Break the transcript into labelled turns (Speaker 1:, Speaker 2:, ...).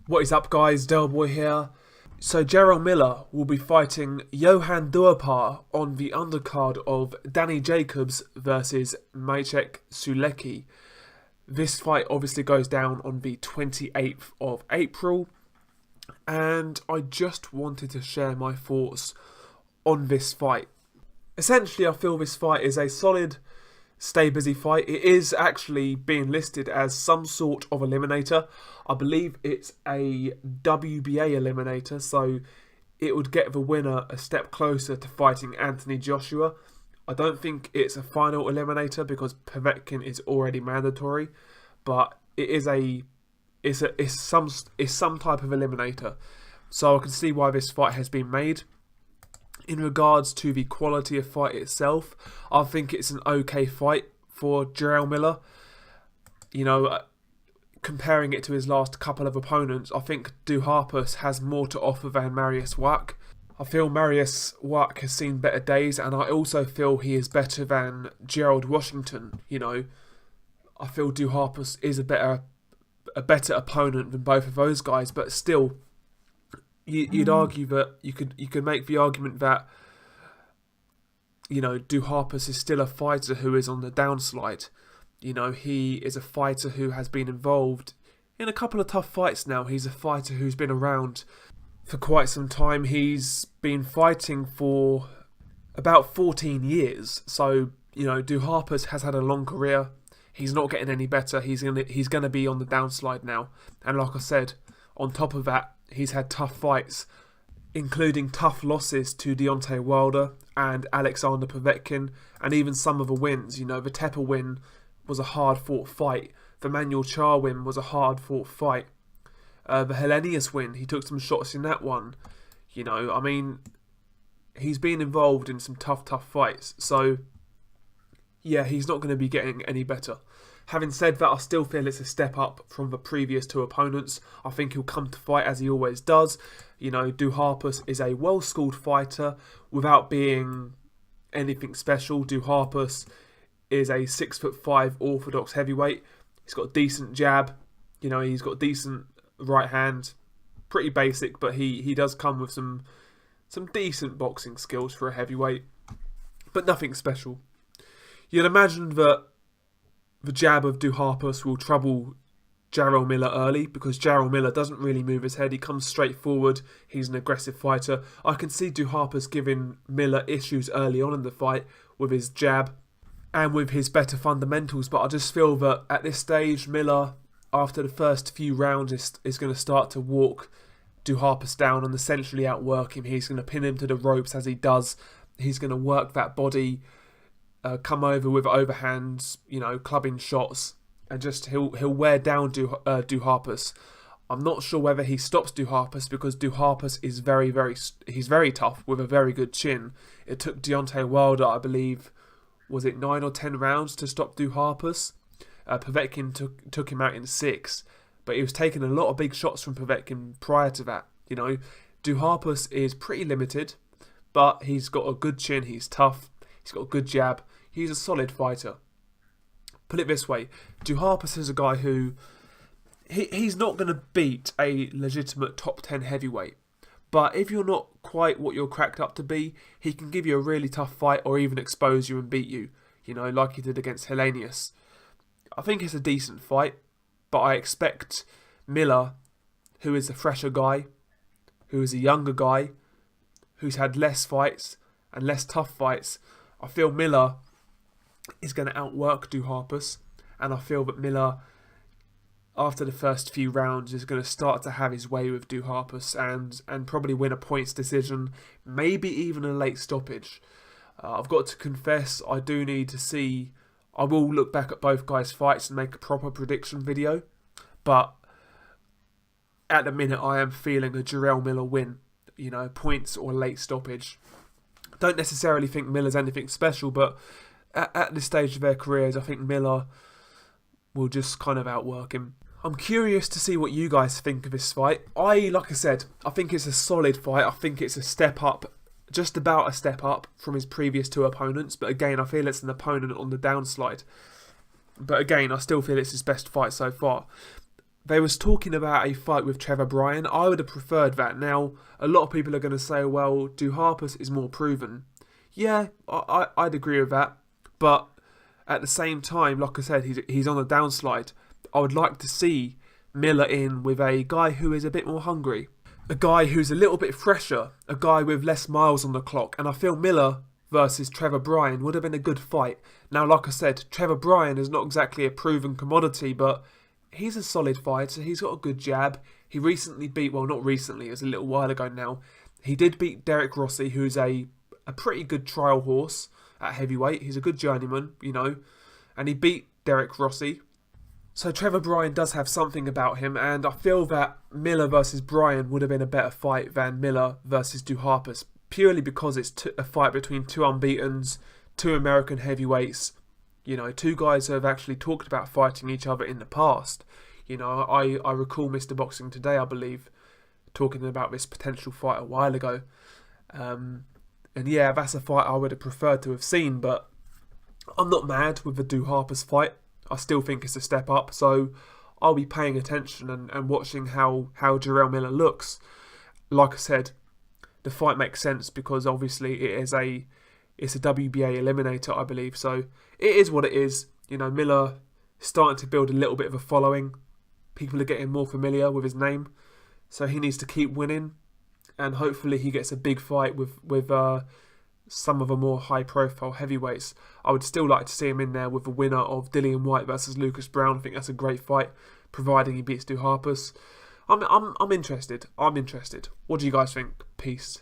Speaker 1: What is up, guys? Delboy here. So Jarrell Miller will be fighting Johann Duhaupas on the undercard of Danny Jacobs versus Maciek Sulecki. This fight obviously goes down on the 28th of April, and I just wanted to share my thoughts on this fight. Essentially, I feel this fight is a solid stay busy fight. It is actually being listed as some sort of eliminator. I believe it's a WBA eliminator, so it would get the winner a step closer to fighting Anthony Joshua. I don't think it's a final eliminator because Povetkin is already mandatory, but it is some type of eliminator. So I can see why this fight has been made. In regards to the quality of fight itself, I think it's an okay fight for Jarrell Miller. You know, comparing it to his last couple of opponents, I think Duhaupas has more to offer than Mariusz Wach. I feel Mariusz Wach has seen better days, and I also feel he is better than Gerald Washington. You know, I feel Duhaupas is a better opponent than both of those guys, but still, you'd argue that you could make the argument that, you know, Duhaupas is still a fighter who is on the downslide. You know, he is a fighter who has been involved in a couple of tough fights now. He's a fighter who's been around for quite some time. He's been fighting for about 14 years. So, you know, Duhaupas has had a long career. He's not getting any better. He's gonna be on the downslide now. And like I said, on top of that, he's had tough fights, including tough losses to Deontay Wilder and Alexander Povetkin, and even some of the wins. You know, the Tepper win was a hard-fought fight. The Manuel Charr win was a hard-fought fight. The Helenius win, he took some shots in that one. You know, I mean, he's been involved in some tough fights. So, yeah, he's not going to be getting any better. Having said that, I still feel it's a step up from the previous two opponents. I think he'll come to fight as he always does. You know, Duhaupas is a well-schooled fighter without being anything special. Duhaupas is a 6'5" orthodox heavyweight. He's got a decent jab. You know, he's got decent right hand. Pretty basic, but he does come with some decent boxing skills for a heavyweight, but nothing special. You'd imagine that the jab of Duhaupas will trouble Jarrell Miller early, because Jarrell Miller doesn't really move his head. He comes straight forward. He's an aggressive fighter. I can see Duhaupas giving Miller issues early on in the fight with his jab and with his better fundamentals, but I just feel that at this stage, Miller, after the first few rounds, is going to start to walk Duhaupas down and essentially outwork him. He's going to pin him to the ropes as he does. He's going to work that body, come over with overhands, you know, clubbing shots, and just he'll wear down Duhaupas. I'm not sure whether he stops Duhaupas, because Duhaupas is he's very tough with a very good chin. It took Deontay Wilder, I believe, was it 9 or 10 rounds to stop Duhaupas? Povetkin took him out in 6, but he was taking a lot of big shots from Povetkin prior to that. You know, Duhaupas is pretty limited, but he's got a good chin. He's tough. He's got a good jab. He's a solid fighter. Put it this way, Duhaupas is a guy who he's not going to beat a legitimate top 10 heavyweight. But if you're not quite what you're cracked up to be, he can give you a really tough fight or even expose you and beat you. You know, like he did against Helenius. I think it's a decent fight, but I expect Miller, who is a fresher guy, who is a younger guy, who's had less fights and less tough fights, I feel Miller is going to outwork Duhaupas, and I feel that Miller, after the first few rounds, is going to start to have his way with Duhaupas and probably win a points decision, maybe even a late stoppage. I've got to confess, I do need to see. I will look back at both guys' fights and make a proper prediction video, but at the minute I am feeling a Jarrell Miller win, you know, points or late stoppage. Don't necessarily think Miller's anything special, but at this stage of their careers, I think Miller will just kind of outwork him. I'm curious to see what you guys think of this fight. Like I said, I think it's a solid fight. I think it's a step up, just about a step up from his previous two opponents. But again, I feel it's an opponent on the downslide. But again, I still feel it's his best fight so far. They was talking about a fight with Trevor Bryan. I would have preferred that. Now, a lot of people are going to say, well, Duhaupas is more proven. Yeah, I'd agree with that. But at the same time, like I said, he's on a downslide. I would like to see Miller in with a guy who is a bit more hungry. A guy who's a little bit fresher. A guy with less miles on the clock. And I feel Miller versus Trevor Bryan would have been a good fight. Now, like I said, Trevor Bryan is not exactly a proven commodity, but he's a solid fighter. He's got a good jab. He recently beat, well, not recently, it was a little while ago now. He did beat Derek Rossi, who's a pretty good trial horse at heavyweight. He's a good journeyman, you know, and he beat Derek Rossi. So Trevor Bryan does have something about him, and I feel that Miller versus Bryan would have been a better fight than Miller versus Duhaupas, purely because it's a fight between two unbeatens, two American heavyweights. You know, two guys who have actually talked about fighting each other in the past. You know, I recall Mr. Boxing Today, I believe, talking about this potential fight a while ago. And yeah, that's a fight I would have preferred to have seen, but I'm not mad with the Duhaupas fight. I still think it's a step up, so I'll be paying attention and watching how Jarrell Miller looks. Like I said, the fight makes sense because obviously it's a WBA eliminator, I believe, so it is what it is. You know, Miller is starting to build a little bit of a following. People are getting more familiar with his name, so he needs to keep winning, and hopefully he gets a big fight with some of the more high-profile heavyweights. I would still like to see him in there with the winner of Dillian Whyte versus Lucas Brown. I think that's a great fight, providing he beats Duhaupas. I'm interested. What do you guys think? Peace.